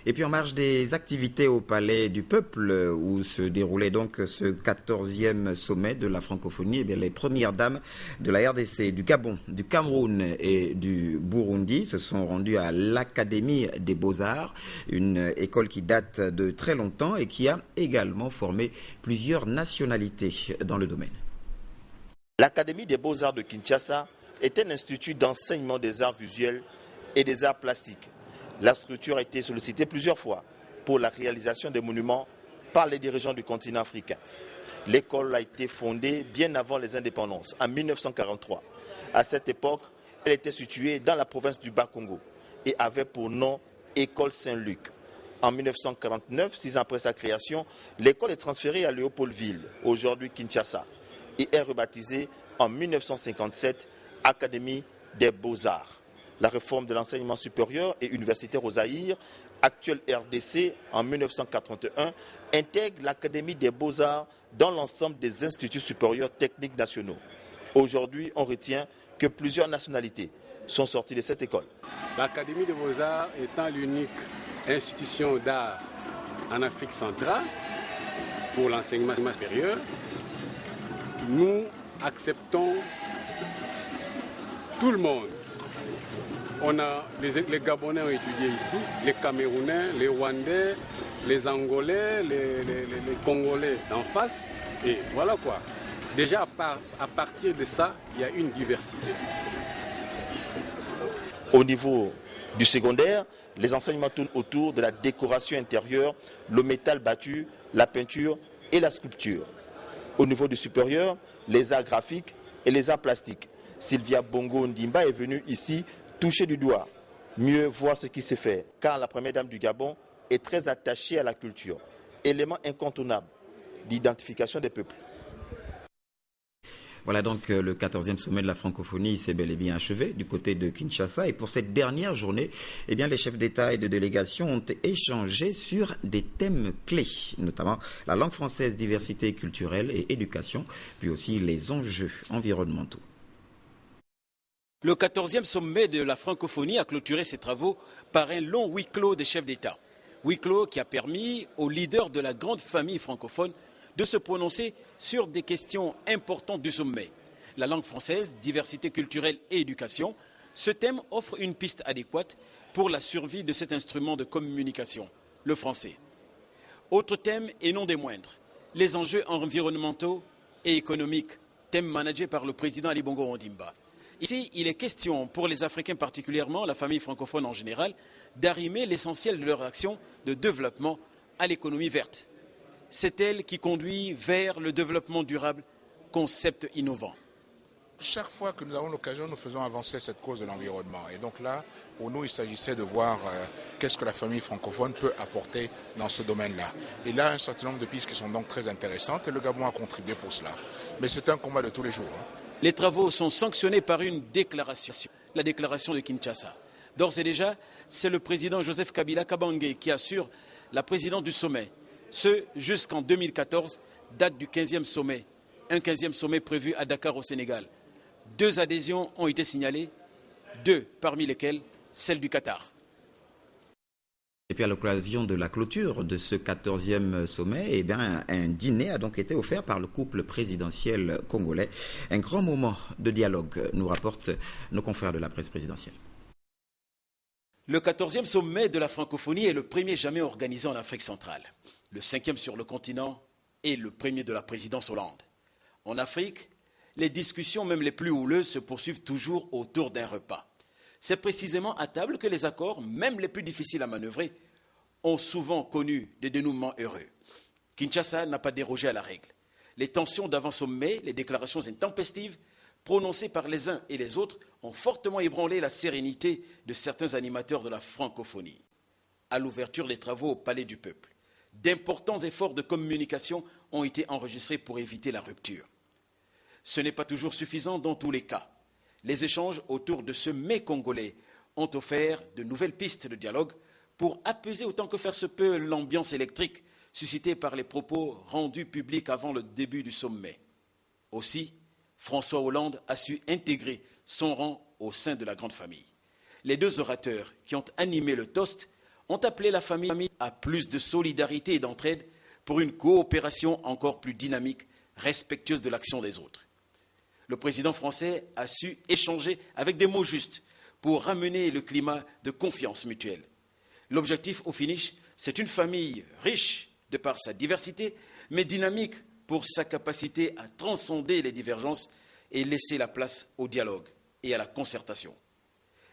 Et puis en marge des activités au Palais du Peuple, où se déroulait donc ce 14e sommet de la francophonie, eh bien, les premières dames de la RDC, du Gabon, du Cameroun et du Burundi se sont rendues à l'Académie des Beaux-Arts, une école qui date de très longtemps et qui a également formé plusieurs nationalités dans le domaine. L'Académie des Beaux-Arts de Kinshasa est un institut d'enseignement des arts visuels et des arts plastiques. La structure a été sollicitée plusieurs fois pour la réalisation des monuments par les dirigeants du continent africain. L'école a été fondée bien avant les indépendances, en 1943. À cette époque, elle était située dans la province du Bas-Congo et avait pour nom École Saint-Luc. En 1949, 6 ans après sa création, l'école est transférée à Léopoldville, aujourd'hui Kinshasa, et est rebaptisée en 1957 Académie des Beaux-Arts. La réforme de l'enseignement supérieur et universitaire au Zaïre, actuelle RDC en 1981, intègre l'Académie des Beaux-Arts dans l'ensemble des instituts supérieurs techniques nationaux. Aujourd'hui, on retient que plusieurs nationalités sont sorties de cette école. L'Académie des Beaux-Arts étant l'unique institution d'art en Afrique centrale pour l'enseignement supérieur, nous acceptons tout le monde. On a les Gabonais ont étudié ici, les Camerounais, les Rwandais, les Angolais, les Congolais en face. Et voilà quoi. Déjà à partir de ça, il y a une diversité. Au niveau du secondaire, les enseignements tournent autour de la décoration intérieure, le métal battu, la peinture et la sculpture. Au niveau du supérieur, les arts graphiques et les arts plastiques. Sylvia Bongo Ndimba est venue ici toucher du doigt, mieux voir ce qui se fait, car la première dame du Gabon est très attachée à la culture, élément incontournable d'identification des peuples. Voilà donc le 14e sommet de la francophonie s'est bel et bien achevé du côté de Kinshasa. Et pour cette dernière journée, eh bien, les chefs d'État et de délégation ont échangé sur des thèmes clés, notamment la langue française, diversité culturelle et éducation, puis aussi les enjeux environnementaux. Le 14e sommet de la francophonie a clôturé ses travaux par un long huis clos des chefs d'État. Huis clos qui a permis aux leaders de la grande famille francophone de se prononcer sur des questions importantes du sommet. La langue française, diversité culturelle et éducation. Ce thème offre une piste adéquate pour la survie de cet instrument de communication, le français. Autre thème et non des moindres, les enjeux environnementaux et économiques, thème managé par le président Ali Bongo Ondimba. Ici, il est question pour les Africains particulièrement, la famille francophone en général, d'arrimer l'essentiel de leur action de développement à l'économie verte. C'est elle qui conduit vers le développement durable, concept innovant. Chaque fois que nous avons l'occasion, nous faisons avancer cette cause de l'environnement. Et donc là, pour nous, il s'agissait de voir qu'est-ce que la famille francophone peut apporter dans ce domaine-là. Et là, un certain nombre de pistes qui sont donc très intéressantes et le Gabon a contribué pour cela. Mais c'est un combat de tous les jours. Les travaux sont sanctionnés par une déclaration, la déclaration de Kinshasa. D'ores et déjà, c'est le président Joseph Kabila Kabange qui assure la présidence du sommet. Ce jusqu'en 2014, date du 15e sommet, un 15e sommet prévu à Dakar au Sénégal. 2 adhésions ont été signalées, 2 parmi lesquelles celle du Qatar. Et puis à l'occasion de la clôture de ce 14e sommet, eh bien, un dîner a donc été offert par le couple présidentiel congolais. Un grand moment de dialogue, nous rapportent nos confrères de la presse présidentielle. Le 14e sommet de la francophonie est le premier jamais organisé en Afrique centrale. Le 5e sur le continent et le premier de la présidence Hollande. En Afrique, les discussions, même les plus houleuses, se poursuivent toujours autour d'un repas. C'est précisément à table que les accords, même les plus difficiles à manœuvrer, ont souvent connu des dénouements heureux. Kinshasa n'a pas dérogé à la règle. Les tensions d'avant-sommet, les déclarations intempestives prononcées par les uns et les autres ont fortement ébranlé la sérénité de certains animateurs de la francophonie. À l'ouverture des travaux au Palais du Peuple, d'importants efforts de communication ont été enregistrés pour éviter la rupture. Ce n'est pas toujours suffisant dans tous les cas. Les échanges autour de ce mets congolais ont offert de nouvelles pistes de dialogue pour apaiser autant que faire se peut l'ambiance électrique suscitée par les propos rendus publics avant le début du sommet. Aussi, François Hollande a su intégrer son rang au sein de la grande famille. Les 2 orateurs qui ont animé le toast ont appelé la famille à plus de solidarité et d'entraide pour une coopération encore plus dynamique, respectueuse de l'action des autres. Le président français a su échanger avec des mots justes pour ramener le climat de confiance mutuelle. L'objectif au finish, c'est une famille riche de par sa diversité, mais dynamique pour sa capacité à transcender les divergences et laisser la place au dialogue et à la concertation.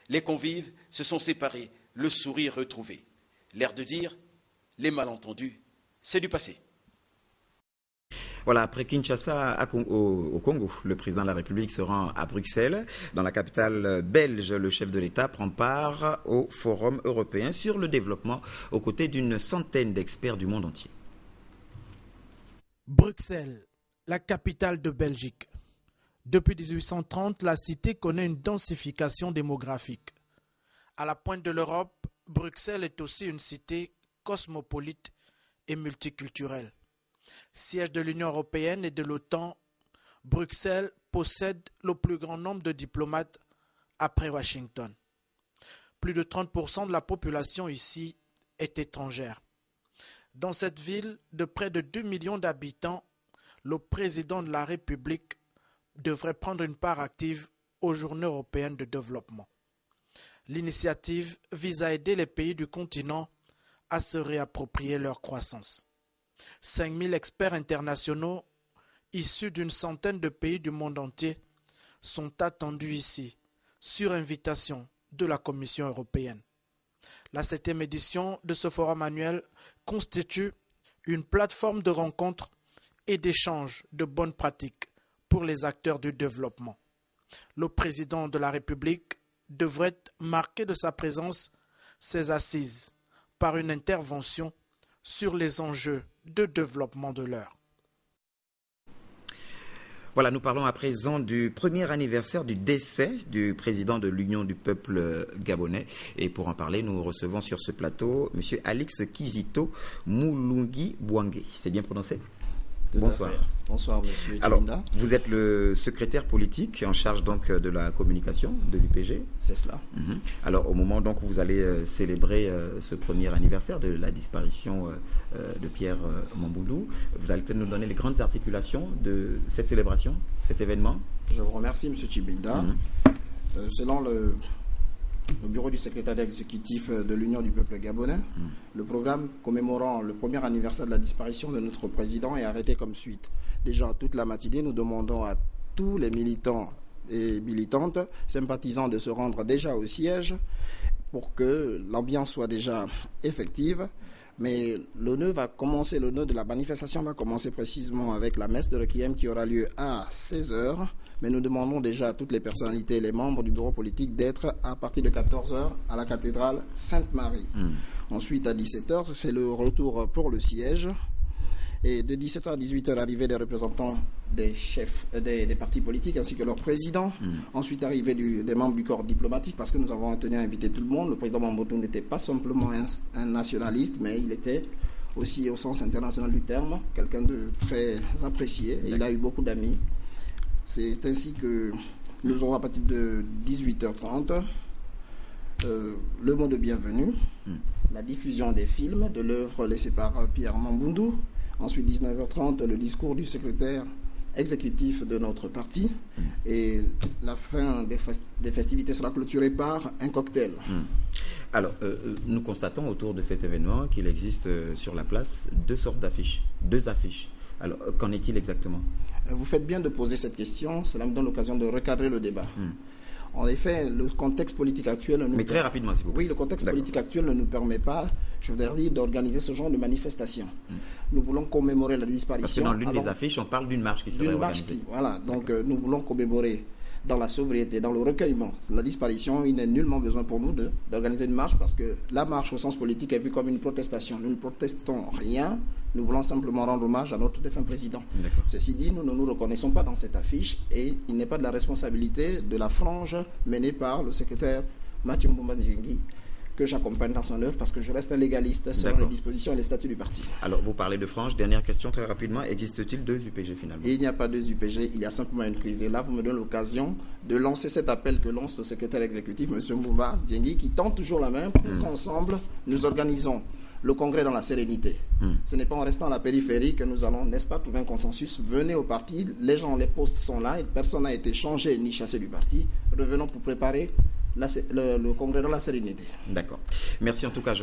Les convives se sont séparés, le sourire retrouvé. L'air de dire, les malentendus, c'est du passé. Voilà, après Kinshasa au Congo, le président de la République se rend à Bruxelles. Dans la capitale belge, le chef de l'État prend part au Forum européen sur le développement aux côtés d'une centaine d'experts du monde entier. Bruxelles, la capitale de Belgique. Depuis 1830, la cité connaît une densification démographique. À la pointe de l'Europe, Bruxelles est aussi une cité cosmopolite et multiculturelle. Siège de l'Union européenne et de l'OTAN, Bruxelles possède le plus grand nombre de diplomates après Washington. Plus de 30% de la population ici est étrangère. Dans cette ville de près de 2 millions d'habitants, le président de la République devrait prendre une part active aux Journées européennes de développement. L'initiative vise à aider les pays du continent à se réapproprier leur croissance. 5000 experts internationaux issus d'une centaine de pays du monde entier sont attendus ici, sur invitation de la Commission européenne. La 7e édition de ce forum annuel constitue une plateforme de rencontres et d'échanges de bonnes pratiques pour les acteurs du développement. Le président de la République devrait marquer de sa présence ces assises par une intervention sur les enjeux de développement de l'heure. Voilà, nous parlons à présent du premier anniversaire du décès du président de l'Union du peuple gabonais. Et pour en parler, nous recevons sur ce plateau M. Alix Kizito Mulungi Bouangé. C'est bien prononcé ? Bonsoir. Bonsoir, monsieur Tchinda. Alors, vous êtes le secrétaire politique en charge donc de la communication de l'UPG. C'est cela. Alors, au moment donc où vous allez célébrer ce premier anniversaire de la disparition de Pierre Mamboundou, vous allez peut-être nous donner les grandes articulations de cette célébration, cet événement. Je vous remercie, monsieur Tchibinda. Selon le bureau du secrétariat exécutif de l'Union du peuple gabonais, le programme commémorant le premier anniversaire de la disparition de notre président est arrêté comme suite. Déjà, toute la matinée, nous demandons à tous les militants et militantes, sympathisants, de se rendre déjà au siège pour que l'ambiance soit déjà effective. Mais le nœud de la manifestation va commencer précisément avec la messe de requiem qui aura lieu à 16h. Mais nous demandons déjà à toutes les personnalités et les membres du bureau politique d'être à partir de 14h à la cathédrale Sainte-Marie. Ensuite, à 17h, c'est le retour pour le siège. Et de 17h à 18h, arrivée des représentants des chefs des partis politiques ainsi que leurs présidents. Ensuite, arrivée des membres du corps diplomatique, parce que nous avons tenu à inviter tout le monde. Le président Mamboundou n'était pas simplement un nationaliste, mais il était aussi, au sens international du terme, quelqu'un de très apprécié. Et il a eu beaucoup d'amis. C'est ainsi que nous aurons à partir de 18h30 le mot de bienvenue, la diffusion des films de l'œuvre laissée par Pierre Mamboundou. Ensuite, 19h30, le discours du secrétaire exécutif de notre parti. Et la fin des festivités sera clôturée par un cocktail. Alors, nous constatons autour de cet événement qu'il existe sur la place deux affiches. Alors, qu'en est-il exactement ? Vous faites bien de poser cette question, cela me donne l'occasion de recadrer le débat. En effet, le contexte politique actuel... Mais très rapidement, s'il vous plaît. Oui, le contexte politique actuel ne nous permet pas, je voudrais dire, d'organiser ce genre de manifestation. Nous voulons commémorer la disparition... Parce que dans l'une des affiches, on parle d'une marche qui serait organisée. Voilà, donc nous voulons commémorer dans la sobriété, dans le recueillement, la disparition. Il n'est nullement besoin pour nous d'organiser une marche, parce que la marche au sens politique est vue comme une protestation. Nous ne protestons rien, nous voulons simplement rendre hommage à notre défunt président. Ceci dit, nous ne nous reconnaissons pas dans cette affiche, et il n'est pas de la responsabilité de la frange menée par le secrétaire Mathieu Mboumbandjingi que j'accompagne dans son œuvre parce que je reste un légaliste selon les dispositions et les statuts du parti. Alors, vous parlez de frange. Dernière question très rapidement. Existe-t-il 2 UPG finalement? Il n'y a pas 2 UPG, il y a simplement une crise. Et là, vous me donnez l'occasion de lancer cet appel que lance le secrétaire exécutif, M. Mboumba Diengui, qui tend toujours la main pour qu'ensemble, nous organisons le congrès dans la sérénité. Ce n'est pas en restant à la périphérie que nous allons, n'est-ce pas, trouver un consensus. Venez au parti, les gens, les postes sont là, et personne n'a été changé ni chassé du parti. Revenons pour préparer le congrès dans la sérénité. D'accord. Merci en tout cas.